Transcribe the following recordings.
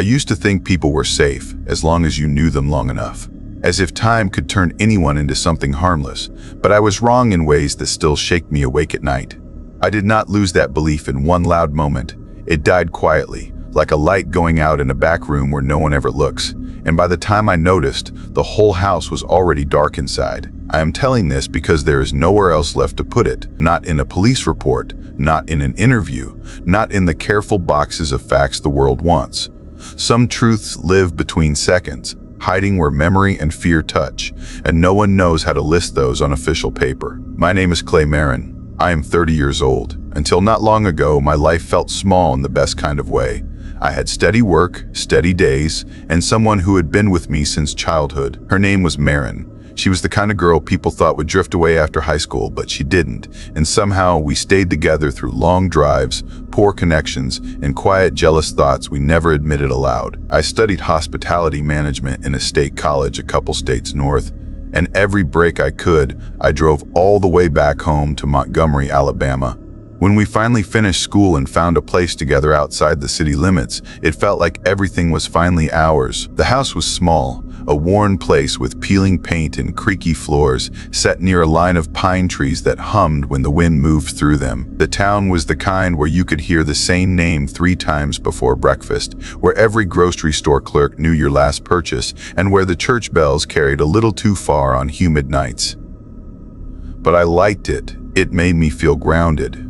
used to think people were safe as long as you knew them long enough, as if time could turn anyone into something harmless, but I was wrong in ways that still shake me awake at night. I did not lose that belief in one loud moment. It died quietly, like a light going out in a back room where no one ever looks, and by the time I noticed, the whole house was already dark inside. I am telling this because there is nowhere else left to put it, not in a police report, not in an interview, not in the careful boxes of facts the world wants. Some truths live between seconds, hiding where memory and fear touch, and no one knows how to list those on official paper. My name is Clay Marin. I am 30 years old. Until not long ago, my life felt small in the best kind of way. I had steady work, steady days, and someone who had been with me since childhood. Her name was Marin. She was the kind of girl people thought would drift away after high school, but she didn't, and somehow we stayed together through long drives, poor connections, and quiet, jealous thoughts we never admitted aloud. I studied hospitality management in a state college a couple states north, and every break I could, I drove all the way back home to Montgomery, Alabama. When we finally finished school and found a place together outside the city limits, it felt like everything was finally ours. The house was small, a worn place with peeling paint and creaky floors, set near a line of pine trees that hummed when the wind moved through them. The town was the kind where you could hear the same name 3 times before breakfast, where every grocery store clerk knew your last purchase, and where the church bells carried a little too far on humid nights. But I liked it. It made me feel grounded.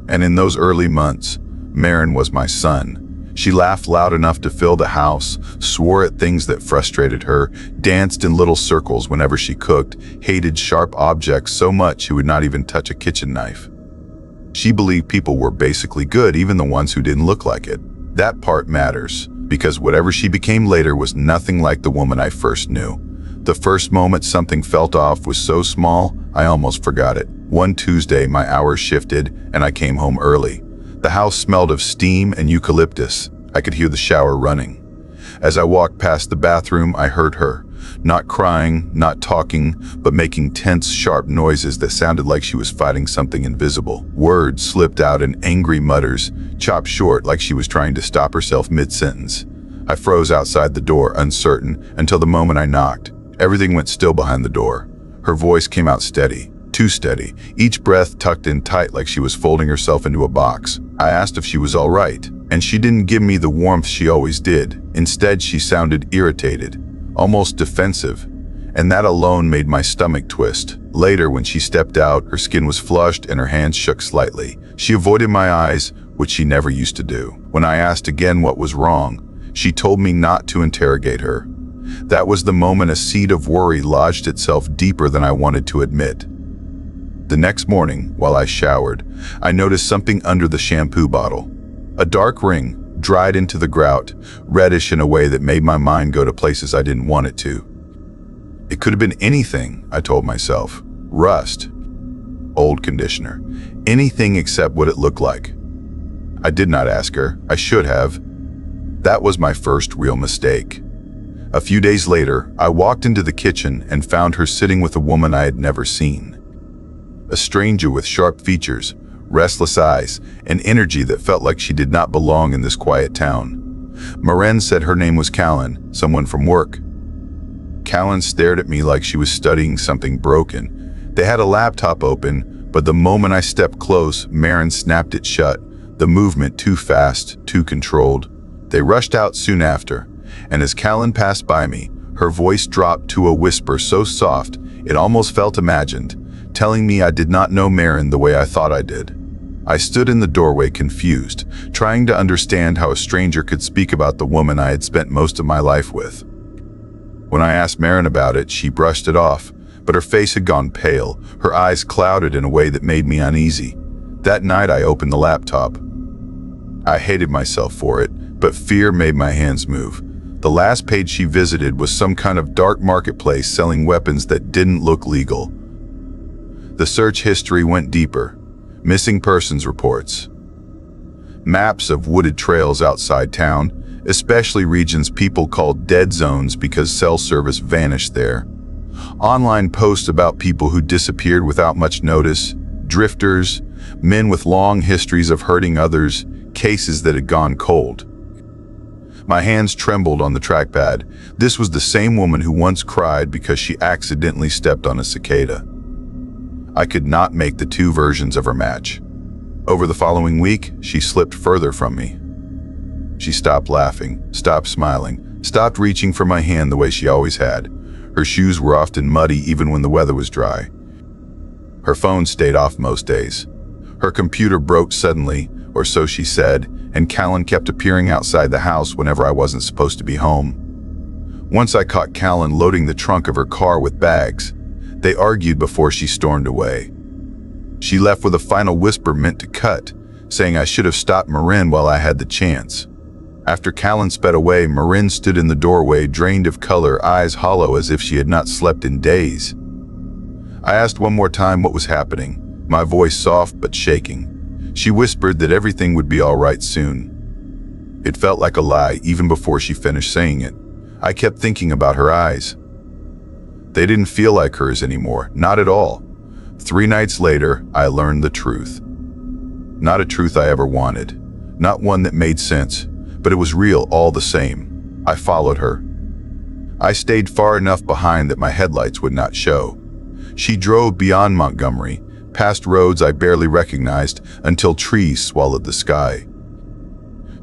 And in those early months, Marin was my sun. She laughed loud enough to fill the house, swore at things that frustrated her, danced in little circles whenever she cooked, hated sharp objects so much she would not even touch a kitchen knife. She believed people were basically good, even the ones who didn't look like it. That part matters, because whatever she became later was nothing like the woman I first knew. The first moment something felt off was so small, I almost forgot it. One Tuesday, my hours shifted, and I came home early. The house smelled of steam and eucalyptus. I could hear the shower running. As I walked past the bathroom, I heard her, not crying, not talking, but making tense, sharp noises that sounded like she was fighting something invisible. Words slipped out in angry mutters, chopped short like she was trying to stop herself mid-sentence. I froze outside the door, uncertain, until the moment I knocked. Everything went still behind the door. Her voice came out steady. Too steady, each breath tucked in tight like she was folding herself into a box. I asked if she was all right, and she didn't give me the warmth she always did. Instead, she sounded irritated, almost defensive, and that alone made my stomach twist. Later, when she stepped out, her skin was flushed and her hands shook slightly. She avoided my eyes, which she never used to do. When I asked again what was wrong, she told me not to interrogate her. That was the moment a seed of worry lodged itself deeper than I wanted to admit. The next morning, while I showered, I noticed something under the shampoo bottle. A dark ring, dried into the grout, reddish in a way that made my mind go to places I didn't want it to. It could have been anything, I told myself. Rust, old conditioner, anything except what it looked like. I did not ask her. I should have. That was my first real mistake. A few days later, I walked into the kitchen and found her sitting with a woman I had never seen. A stranger with sharp features, restless eyes, and energy that felt like she did not belong in this quiet town. Marin said her name was Callan, someone from work. Callan stared at me like she was studying something broken. They had a laptop open, but the moment I stepped close, Marin snapped it shut, the movement too fast, too controlled. They rushed out soon after, and as Callan passed by me, her voice dropped to a whisper so soft it almost felt imagined, telling me I did not know Marin the way I thought I did. I stood in the doorway confused, trying to understand how a stranger could speak about the woman I had spent most of my life with. When I asked Marin about it, she brushed it off, but her face had gone pale, her eyes clouded in a way that made me uneasy. That night I opened the laptop. I hated myself for it, but fear made my hands move. The last page she visited was some kind of dark marketplace selling weapons that didn't look legal. The search history went deeper. Missing persons reports. Maps of wooded trails outside town, especially regions people called dead zones because cell service vanished there. Online posts about people who disappeared without much notice, drifters, men with long histories of hurting others, cases that had gone cold. My hands trembled on the trackpad. This was the same woman who once cried because she accidentally stepped on a cicada. I could not make the two versions of her match. Over the following week, she slipped further from me. She stopped laughing, stopped smiling, stopped reaching for my hand the way she always had. Her shoes were often muddy even when the weather was dry. Her phone stayed off most days. Her computer broke suddenly, or so she said, and Callan kept appearing outside the house whenever I wasn't supposed to be home. Once I caught Callan loading the trunk of her car with bags. They argued before she stormed away. She left with a final whisper meant to cut, saying I should have stopped Marin while I had the chance. After Callan sped away, Marin stood in the doorway, drained of color, eyes hollow as if she had not slept in days. I asked one more time what was happening, my voice soft but shaking. She whispered that everything would be all right soon. It felt like a lie even before she finished saying it. I kept thinking about her eyes. They didn't feel like hers anymore, not at all. 3 nights later, I learned the truth. Not a truth I ever wanted, not one that made sense, but it was real all the same. I followed her. I stayed far enough behind that my headlights would not show. She drove beyond Montgomery, past roads I barely recognized, until trees swallowed the sky.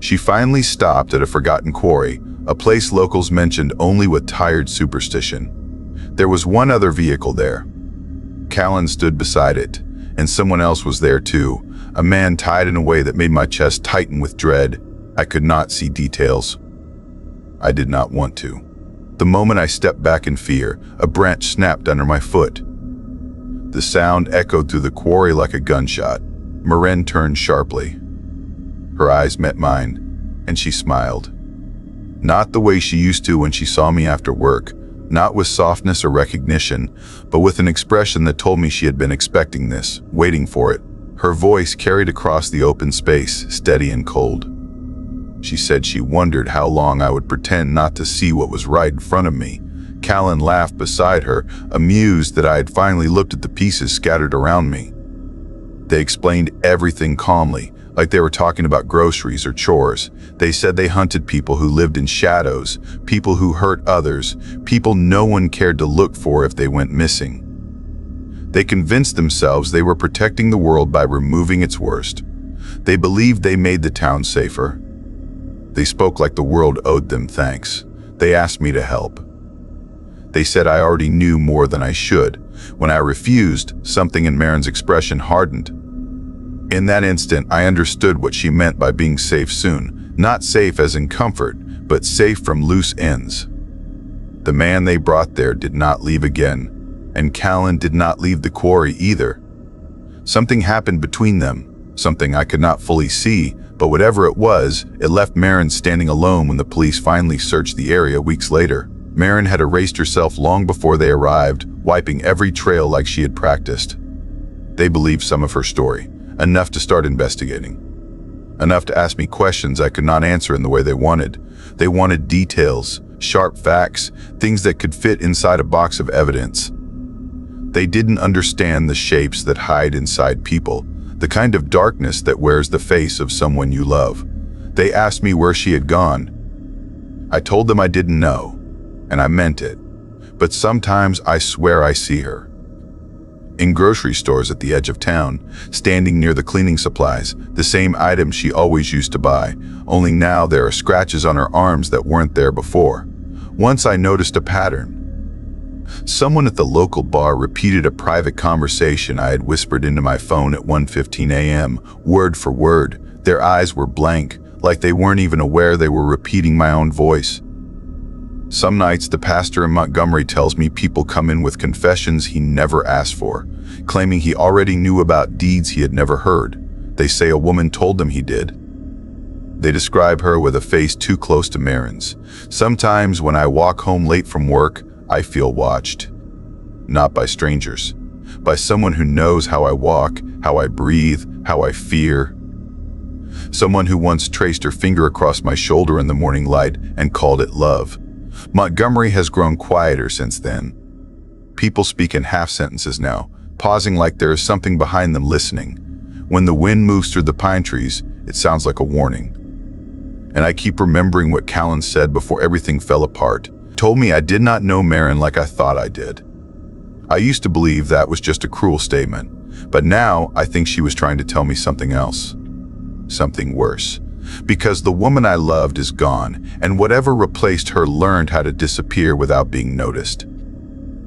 She finally stopped at a forgotten quarry, a place locals mentioned only with tired superstition. There was one other vehicle there. Callan stood beside it, and someone else was there too, a man tied in a way that made my chest tighten with dread. I could not see details. I did not want to. The moment I stepped back in fear, a branch snapped under my foot. The sound echoed through the quarry like a gunshot. Marin turned sharply. Her eyes met mine, and she smiled. Not the way she used to when she saw me after work, not with softness or recognition, but with an expression that told me she had been expecting this, waiting for it. Her voice carried across the open space, steady and cold. She said she wondered how long I would pretend not to see what was right in front of me. Callan laughed beside her, amused that I had finally looked at the pieces scattered around me. They explained everything calmly, like they were talking about groceries or chores. They said they hunted people who lived in shadows, people who hurt others, people no one cared to look for if they went missing. They convinced themselves they were protecting the world by removing its worst. They believed they made the town safer. They spoke like the world owed them thanks. They asked me to help. They said I already knew more than I should. When I refused, something in Marin's expression hardened. In that instant, I understood what she meant by being safe soon. Not safe as in comfort, but safe from loose ends. The man they brought there did not leave again, and Callan did not leave the quarry either. Something happened between them, something I could not fully see, but whatever it was, it left Marin standing alone when the police finally searched the area weeks later. Marin had erased herself long before they arrived, wiping every trail like she had practiced. They believed some of her story, enough to start investigating. Enough to ask me questions I could not answer in the way they wanted. They wanted details, sharp facts, things that could fit inside a box of evidence. They didn't understand the shapes that hide inside people, the kind of darkness that wears the face of someone you love. They asked me where she had gone. I told them I didn't know, and I meant it. But sometimes I swear I see her. In grocery stores at the edge of town, standing near the cleaning supplies, the same items she always used to buy, only now there are scratches on her arms that weren't there before. Once I noticed a pattern. Someone at the local bar repeated a private conversation I had whispered into my phone at 1:15 a.m., word for word. Their eyes were blank, like they weren't even aware they were repeating my own voice. Some nights, the pastor in Montgomery tells me people come in with confessions he never asked for, claiming he already knew about deeds he had never heard. They say a woman told them he did. They describe her with a face too close to Marin's. Sometimes when I walk home late from work, I feel watched. Not by strangers, by someone who knows how I walk, how I breathe, how I fear. Someone who once traced her finger across my shoulder in the morning light and called it love. Montgomery has grown quieter since then. People speak in half sentences now, pausing like there is something behind them listening. When the wind moves through the pine trees, it sounds like a warning. And I keep remembering what Callan said before everything fell apart. Told me I did not know Marin like I thought I did. I used to believe that was just a cruel statement, but now I think she was trying to tell me something else. Something worse. Because the woman I loved is gone, and whatever replaced her learned how to disappear without being noticed.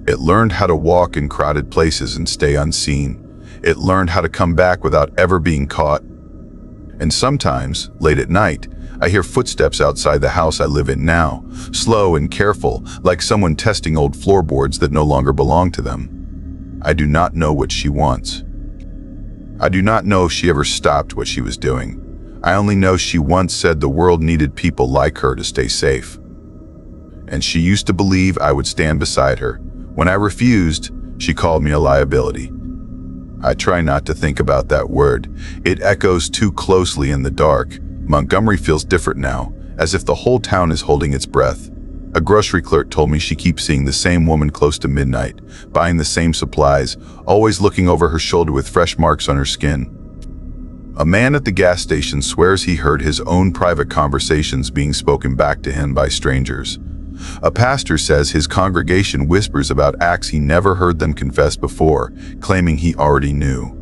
It learned how to walk in crowded places and stay unseen. It learned how to come back without ever being caught. And sometimes, late at night, I hear footsteps outside the house I live in now, slow and careful, like someone testing old floorboards that no longer belong to them. I do not know what she wants. I do not know if she ever stopped what she was doing. I only know she once said the world needed people like her to stay safe. And she used to believe I would stand beside her. When I refused, she called me a liability. I try not to think about that word. It echoes too closely in the dark. Montgomery feels different now, as if the whole town is holding its breath. A grocery clerk told me she keeps seeing the same woman close to midnight, buying the same supplies, always looking over her shoulder with fresh marks on her skin. A man at the gas station swears he heard his own private conversations being spoken back to him by strangers. A pastor says his congregation whispers about acts he never heard them confess before, claiming he already knew.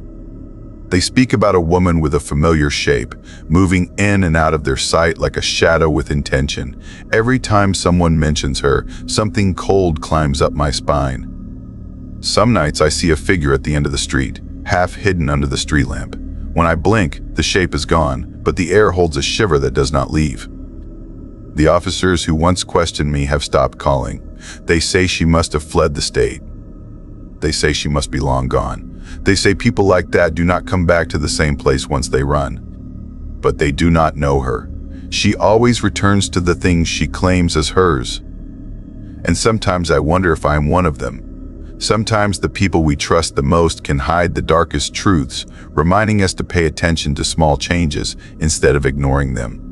They speak about a woman with a familiar shape, moving in and out of their sight like a shadow with intention. Every time someone mentions her, something cold climbs up my spine. Some nights I see a figure at the end of the street, half hidden under the street lamp. When I blink, the shape is gone, but the air holds a shiver that does not leave. The officers who once questioned me have stopped calling. They say she must have fled the state. They say she must be long gone. They say people like that do not come back to the same place once they run. But they do not know her. She always returns to the things she claims as hers. And sometimes I wonder if I am one of them. Sometimes the people we trust the most can hide the darkest truths, reminding us to pay attention to small changes instead of ignoring them.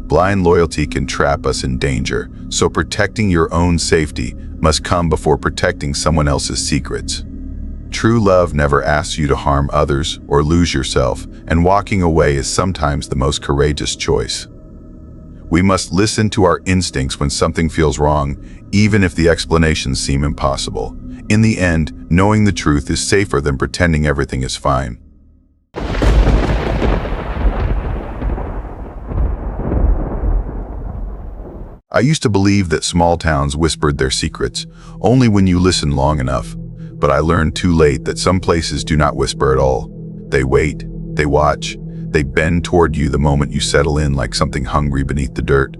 Blind loyalty can trap us in danger, so protecting your own safety must come before protecting someone else's secrets. True love never asks you to harm others or lose yourself, and walking away is sometimes the most courageous choice. We must listen to our instincts when something feels wrong, even if the explanations seem impossible. In the end, knowing the truth is safer than pretending everything is fine. I used to believe that small towns whispered their secrets only when you listen long enough, but I learned too late that some places do not whisper at all. They wait, they watch, they bend toward you the moment you settle in like something hungry beneath the dirt.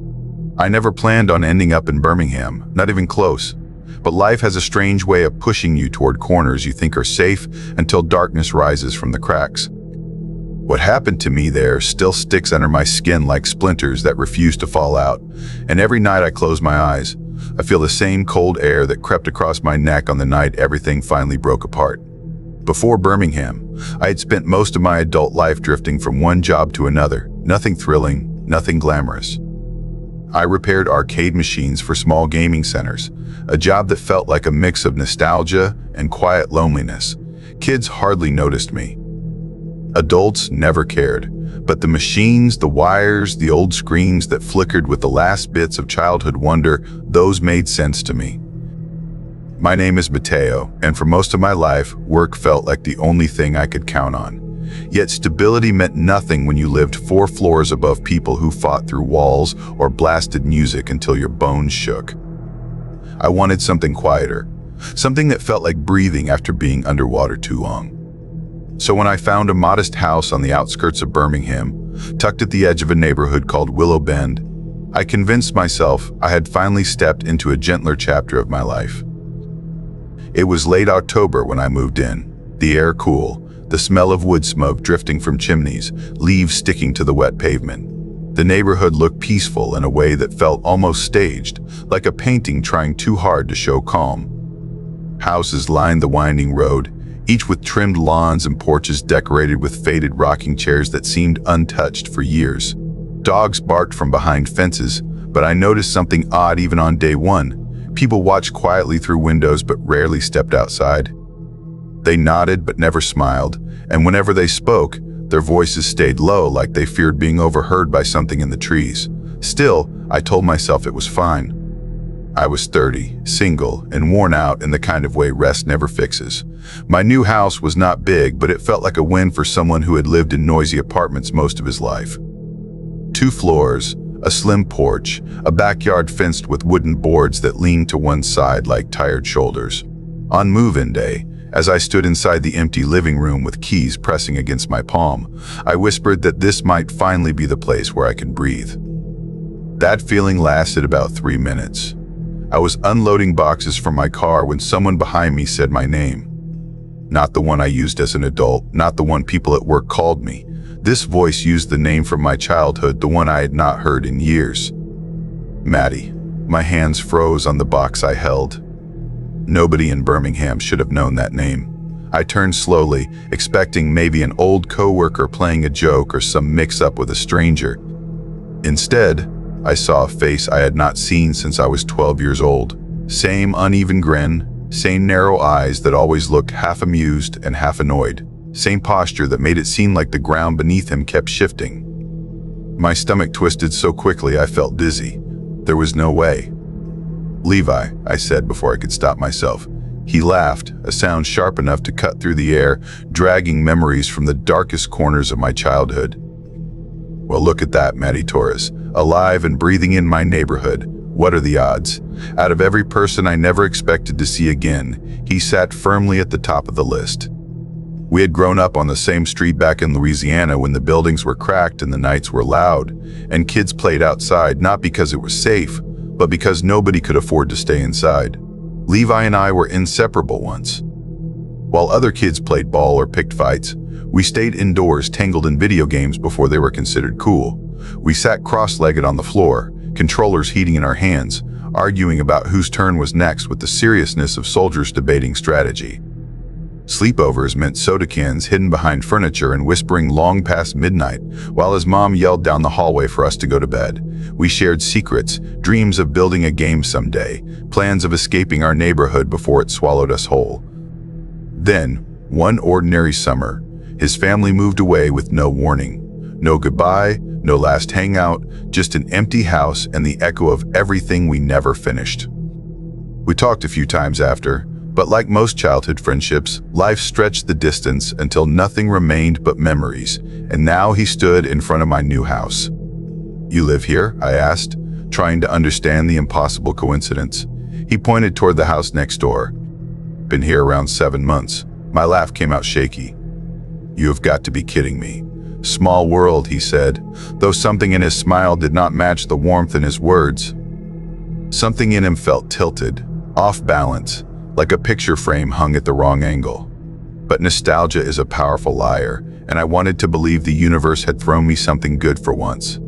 I never planned on ending up in Birmingham, not even close. But life has a strange way of pushing you toward corners you think are safe until darkness rises from the cracks. What happened to me there still sticks under my skin like splinters that refuse to fall out, and every night I close my eyes, I feel the same cold air that crept across my neck on the night everything finally broke apart. Before Birmingham, I had spent most of my adult life drifting from one job to another, nothing thrilling, nothing glamorous. I repaired arcade machines for small gaming centers, a job that felt like a mix of nostalgia and quiet loneliness. Kids hardly noticed me. Adults never cared, but the machines, the wires, the old screens that flickered with the last bits of childhood wonder, those made sense to me. My name is Mateo, and for most of my life, work felt like the only thing I could count on. Yet stability meant nothing when you lived 4 floors above people who fought through walls or blasted music until your bones shook. I wanted something quieter, something that felt like breathing after being underwater too long. So when I found a modest house on the outskirts of Birmingham, tucked at the edge of a neighborhood called Willow Bend, I convinced myself I had finally stepped into a gentler chapter of my life. It was late October when I moved in, the air cool, the smell of wood smoke drifting from chimneys, leaves sticking to the wet pavement. The neighborhood looked peaceful in a way that felt almost staged, like a painting trying too hard to show calm. Houses lined the winding road, each with trimmed lawns and porches decorated with faded rocking chairs that seemed untouched for years. Dogs barked from behind fences, but I noticed something odd even on day one. People watched quietly through windows but rarely stepped outside. They nodded but never smiled, and whenever they spoke, their voices stayed low like they feared being overheard by something in the trees. Still, I told myself it was fine. I was 30, single, and worn out in the kind of way rest never fixes. My new house was not big, but it felt like a win for someone who had lived in noisy apartments most of his life. 2 floors, a slim porch, a backyard fenced with wooden boards that leaned to one side like tired shoulders. On move-in day, as I stood inside the empty living room with keys pressing against my palm, I whispered that this might finally be the place where I can breathe. That feeling lasted about 3 minutes. I was unloading boxes from my car when someone behind me said my name. Not the one I used as an adult, not the one people at work called me. This voice used the name from my childhood, the one I had not heard in years. Maddie. My hands froze on the box I held. Nobody in Birmingham should have known that name. I turned slowly, expecting maybe an old coworker playing a joke or some mix-up with a stranger. Instead, I saw a face I had not seen since I was 12 years old. Same uneven grin, same narrow eyes that always looked half amused and half annoyed. Same posture that made it seem like the ground beneath him kept shifting. My stomach twisted so quickly I felt dizzy. There was no way. "Levi," I said before I could stop myself. He laughed, a sound sharp enough to cut through the air, dragging memories from the darkest corners of my childhood. "Well, look at that, Maddie Torres. Alive and breathing in my neighborhood. What are the odds?" Out of every person I never expected to see again, he sat firmly at the top of the list. We had grown up on the same street back in Louisiana when the buildings were cracked and the nights were loud, and kids played outside not because it was safe, but because nobody could afford to stay inside. Levi and I were inseparable once. While other kids played ball or picked fights, we stayed indoors tangled in video games before they were considered cool. We sat cross-legged on the floor, controllers heating in our hands, arguing about whose turn was next with the seriousness of soldiers debating strategy. Sleepovers meant soda cans hidden behind furniture and whispering long past midnight, while his mom yelled down the hallway for us to go to bed. We shared secrets, dreams of building a game someday, plans of escaping our neighborhood before it swallowed us whole. Then, one ordinary summer, his family moved away with no warning. No goodbye, no last hangout, just an empty house and the echo of everything we never finished. We talked a few times after, but like most childhood friendships, life stretched the distance until nothing remained but memories, and now he stood in front of my new house. "You live here?" I asked, trying to understand the impossible coincidence. He pointed toward the house next door. "Been here around 7 months. My laugh came out shaky. "You have got to be kidding me." "Small world," he said, though something in his smile did not match the warmth in his words. Something in him felt tilted, off balance, like a picture frame hung at the wrong angle. But nostalgia is a powerful liar, and I wanted to believe the universe had thrown me something good for once.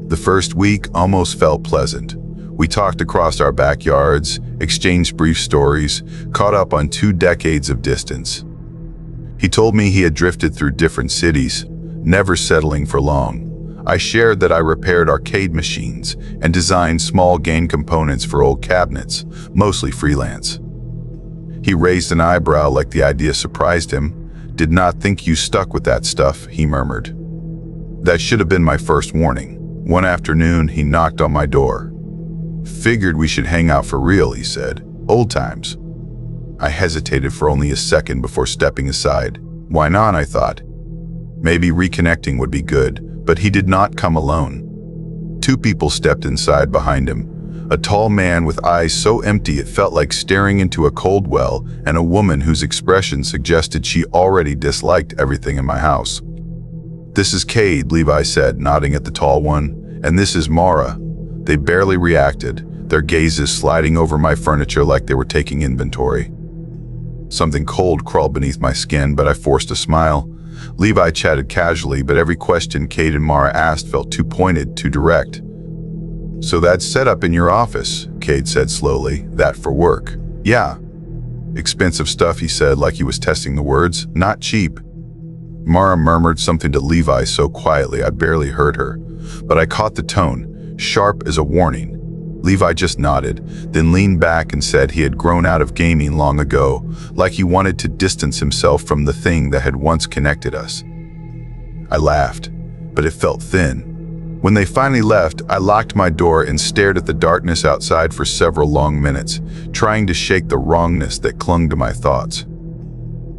The first week almost felt pleasant. We talked across our backyards, exchanged brief stories, caught up on 2 decades of distance. He told me he had drifted through different cities, never settling for long. I shared that I repaired arcade machines and designed small game components for old cabinets, mostly freelance. He raised an eyebrow like the idea surprised him. "Did not think you stuck with that stuff," he murmured. That should have been my first warning. One afternoon, he knocked on my door. "Figured we should hang out for real," he said. "Old times." I hesitated for only a second before stepping aside. Why not, I thought. Maybe reconnecting would be good, but he did not come alone. 2 people stepped inside behind him. A tall man with eyes so empty it felt like staring into a cold well, and a woman whose expression suggested she already disliked everything in my house. "This is Cade," Levi said, nodding at the tall one. "And this is Mara." They barely reacted, their gazes sliding over my furniture like they were taking inventory. Something cold crawled beneath my skin, but I forced a smile. Levi chatted casually, but every question Cade and Mara asked felt too pointed, too direct. "So that's set up in your office," Cade said slowly. "That for work?" "Yeah." "Expensive stuff," he said, like he was testing the words. "Not cheap." Mara murmured something to Levi so quietly I barely heard her, but I caught the tone, sharp as a warning. Levi just nodded, then leaned back and said he had grown out of gaming long ago, like he wanted to distance himself from the thing that had once connected us. I laughed, but it felt thin. When they finally left, I locked my door and stared at the darkness outside for several long minutes, trying to shake the wrongness that clung to my thoughts.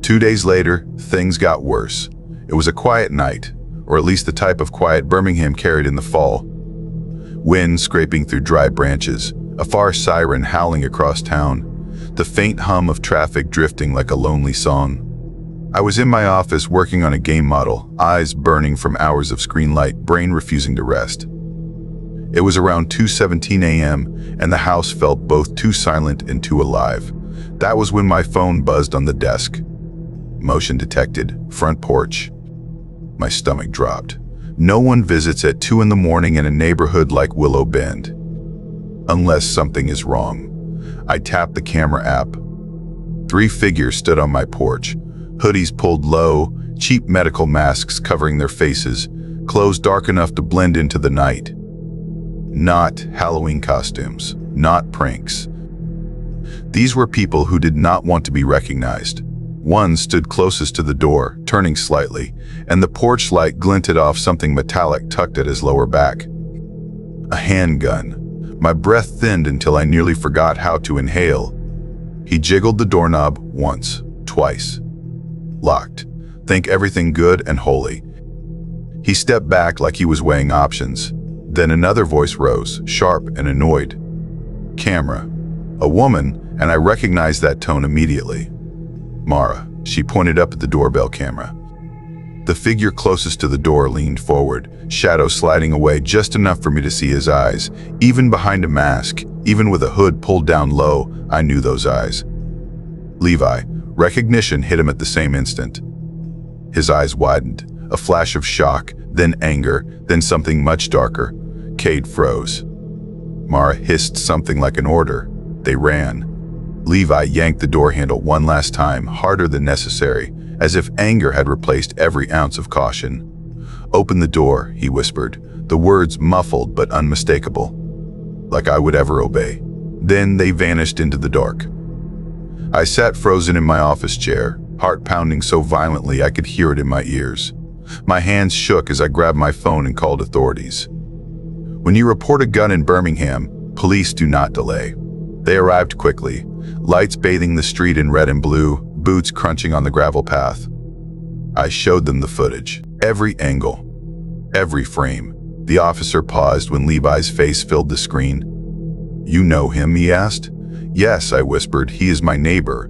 2 days later, things got worse. It was a quiet night, or at least the type of quiet Birmingham carried in the fall. Wind scraping through dry branches, a far siren howling across town, the faint hum of traffic drifting like a lonely song. I was in my office working on a game model, eyes burning from hours of screen light, brain refusing to rest. It was around 2:17 a.m., and the house felt both too silent and too alive. That was when my phone buzzed on the desk. Motion detected, front porch. My stomach dropped. No one visits at 2 in the morning in a neighborhood like Willow Bend. Unless something is wrong. I tapped the camera app. 3 figures stood on my porch. Hoodies pulled low, cheap medical masks covering their faces, clothes dark enough to blend into the night. Not Halloween costumes, not pranks. These were people who did not want to be recognized. One stood closest to the door, turning slightly, and the porch light glinted off something metallic tucked at his lower back. A handgun. My breath thinned until I nearly forgot how to inhale. He jiggled the doorknob once, twice. Locked. Think everything good and holy. He stepped back like he was weighing options. Then another voice rose, sharp and annoyed. Camera. A woman, and I recognized that tone immediately. Mara. She pointed up at the doorbell camera. The figure closest to the door leaned forward, shadow sliding away just enough for me to see his eyes. Even behind a mask, even with a hood pulled down low, I knew those eyes. Levi. Recognition hit him at the same instant. His eyes widened, a flash of shock, then anger, then something much darker. Cade froze. Mara hissed something like an order. They ran. Levi yanked the door handle one last time, harder than necessary, as if anger had replaced every ounce of caution. Open the door, he whispered, the words muffled but unmistakable. Like I would ever obey. Then they vanished into the dark. I sat frozen in my office chair, heart pounding so violently I could hear it in my ears. My hands shook as I grabbed my phone and called authorities. When you report a gun in Birmingham, police do not delay. They arrived quickly, lights bathing the street in red and blue, boots crunching on the gravel path. I showed them the footage, every angle, every frame. The officer paused when Levi's face filled the screen. You know him, he asked. Yes, I whispered, he is my neighbor.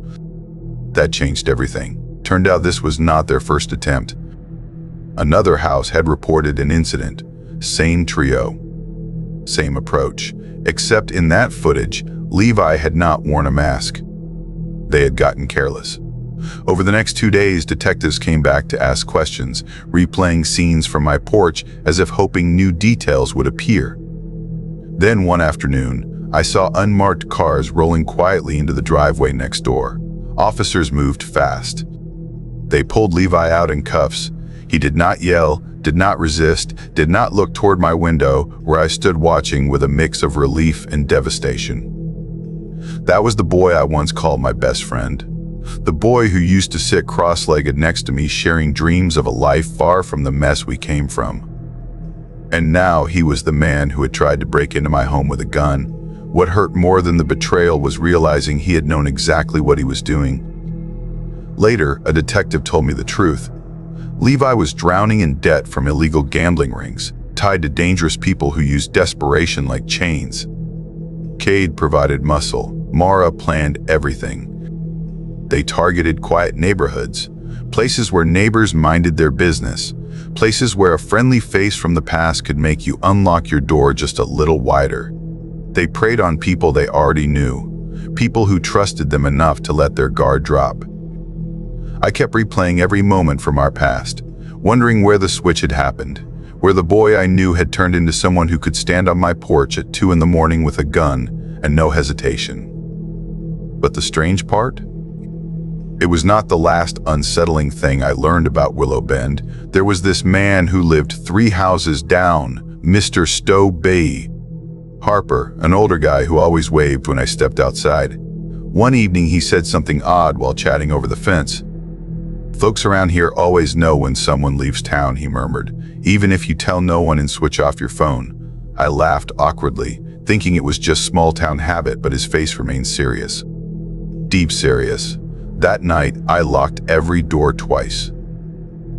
That changed everything. Turned out this was not their first attempt. Another house had reported an incident. Same trio. Same approach. Except in that footage, Levi had not worn a mask. They had gotten careless. Over the next 2 days, detectives came back to ask questions, replaying scenes from my porch as if hoping new details would appear. Then one afternoon, I saw unmarked cars rolling quietly into the driveway next door. Officers moved fast. They pulled Levi out in cuffs. He did not yell, did not resist, did not look toward my window, where I stood watching with a mix of relief and devastation. That was the boy I once called my best friend. The boy who used to sit cross-legged next to me, sharing dreams of a life far from the mess we came from. And now he was the man who had tried to break into my home with a gun. What hurt more than the betrayal was realizing he had known exactly what he was doing. Later, a detective told me the truth. Levi was drowning in debt from illegal gambling rings, tied to dangerous people who used desperation like chains. Cade provided muscle. Mara planned everything. They targeted quiet neighborhoods, places where neighbors minded their business, places where a friendly face from the past could make you unlock your door just a little wider. They preyed on people they already knew, people who trusted them enough to let their guard drop. I kept replaying every moment from our past, wondering where the switch had happened, where the boy I knew had turned into someone who could stand on my porch at 2 in the morning with a gun and no hesitation. But the strange part? It was not the last unsettling thing I learned about Willow Bend. There was this man who lived 3 houses down, Mr. Stowe Bay. Harper, an older guy who always waved when I stepped outside. One evening he said something odd while chatting over the fence. Folks around here always know when someone leaves town, he murmured, even if you tell no one and switch off your phone. I laughed awkwardly, thinking it was just small-town habit, but his face remained serious. Deep serious. That night, I locked every door twice.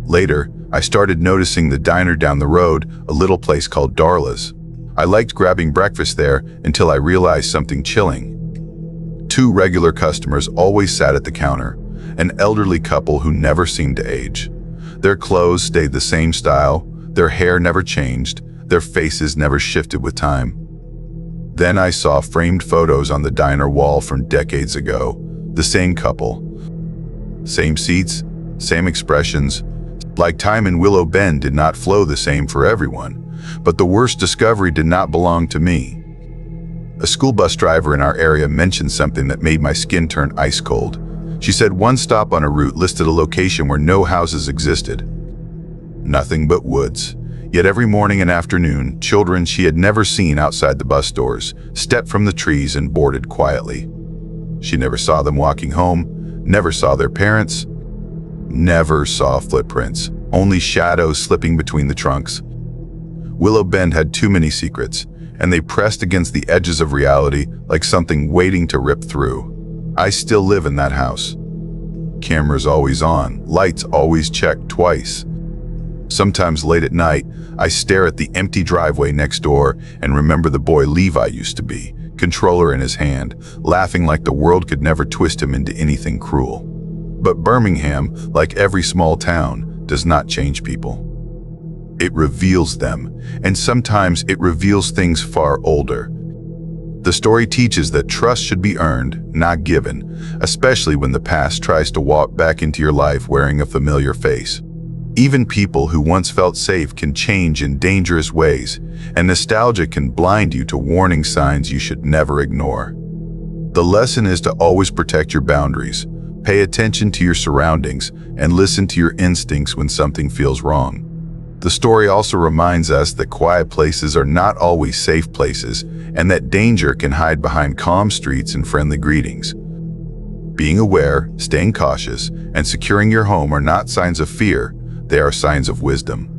Later, I started noticing the diner down the road, a little place called Darla's. I liked grabbing breakfast there until I realized something chilling. Two regular customers always sat at the counter, an elderly couple who never seemed to age. Their clothes stayed the same style, their hair never changed, their faces never shifted with time. Then I saw framed photos on the diner wall from decades ago. The same couple. Same seats, same expressions. Like time in Willow Bend did not flow the same for everyone. But the worst discovery did not belong to me. A school bus driver in our area mentioned something that made my skin turn ice cold. She said one stop on a route listed a location where no houses existed. Nothing but woods. Yet every morning and afternoon, children she had never seen outside the bus doors stepped from the trees and boarded quietly. She never saw them walking home, never saw their parents, never saw footprints, only shadows slipping between the trunks. Willow Bend had too many secrets, and they pressed against the edges of reality like something waiting to rip through. I still live in that house. Cameras always on, lights always checked twice. Sometimes late at night, I stare at the empty driveway next door and remember the boy Levi used to be, controller in his hand, laughing like the world could never twist him into anything cruel. But Birmingham, like every small town, does not change people. It reveals them, and sometimes it reveals things far older. The story teaches that trust should be earned, not given, especially when the past tries to walk back into your life wearing a familiar face. Even people who once felt safe can change in dangerous ways, and nostalgia can blind you to warning signs you should never ignore. The lesson is to always protect your boundaries, pay attention to your surroundings, and listen to your instincts when something feels wrong. The story also reminds us that quiet places are not always safe places, and that danger can hide behind calm streets and friendly greetings. Being aware, staying cautious, and securing your home are not signs of fear, they are signs of wisdom.